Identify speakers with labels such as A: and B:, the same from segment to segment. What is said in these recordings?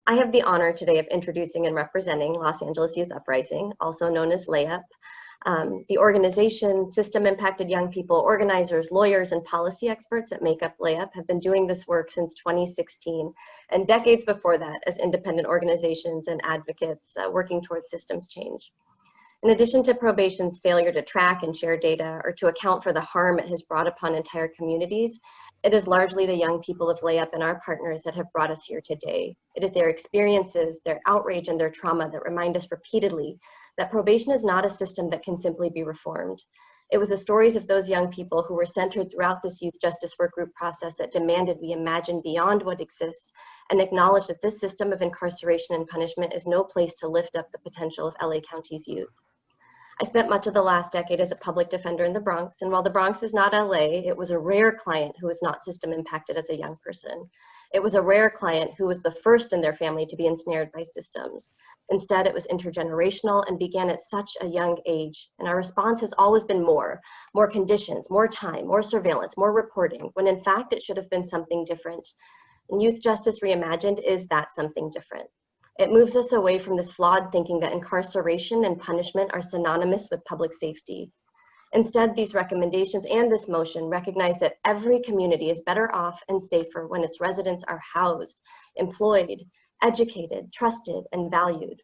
A: I have the honor today of introducing and representing Los Angeles Youth Uprising, also known as LAYUP. The organization, system-impacted young people, organizers, lawyers, and policy experts that make up LAYUP have been doing this work since 2016, and decades before that as independent organizations and advocates working towards systems change. In addition to probation's failure to track and share data or to account for the harm it has brought upon entire communities, it is largely the young people of LAYUP and our partners that have brought us here today. It is their experiences, their outrage, and their trauma that remind us repeatedly that probation is not a system that can simply be reformed. It was the stories of those young people who were centered throughout this youth justice work group process that demanded we imagine beyond what exists and acknowledge that this system of incarceration and punishment is no place to lift up the potential of LA County's youth. I spent much of the last decade as a public defender in the Bronx, and while the Bronx is not LA, it was a rare client who was not system impacted as a young person. It was a rare client who was the first in their family to be ensnared by systems. Instead, it was intergenerational and began at such a young age, and our response has always been more conditions, more time, more surveillance, more reporting, when in fact it should have been something different. And Youth Justice Reimagined is that something different. It moves us away from this flawed thinking that incarceration and punishment are synonymous with public safety. Instead, these recommendations and this motion recognize that every community is better off and safer when its residents are housed, employed, educated, trusted, and valued.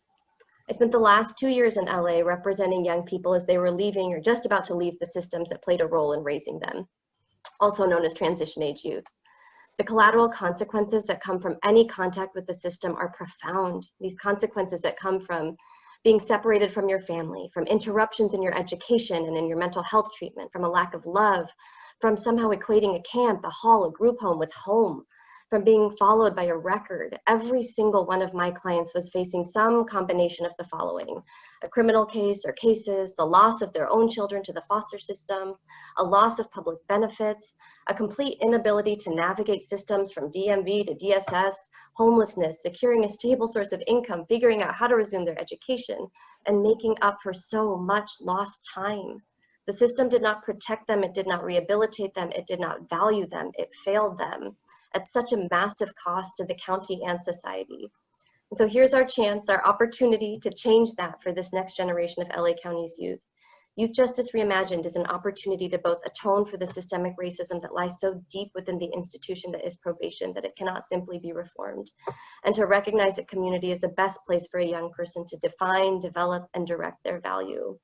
A: I spent the last 2 years in LA representing young people as they were leaving or just about to leave the systems that played a role in raising them, also known as transition age youth. The collateral consequences that come from any contact with the system are profound. These consequences that come from being separated from your family, from interruptions in your education and in your mental health treatment, from a lack of love, from somehow equating a camp, a hall, a group home with home, from being followed by a record. Every single one of my clients was facing some combination of the following: a criminal case or cases, the loss of their own children to the foster system, a loss of public benefits, a complete inability to navigate systems from DMV to DSS, homelessness, securing a stable source of income, figuring out how to resume their education, and making up for so much lost time. The system did not protect them, it did not rehabilitate them, it did not value them, it failed them at such a massive cost to the county and society. And so here's our chance, our opportunity to change that for this next generation of LA County's youth. Youth Justice Reimagined is an opportunity to both atone for the systemic racism that lies so deep within the institution that is probation that it cannot simply be reformed, and to recognize that community is the best place for a young person to define, develop, and direct their value.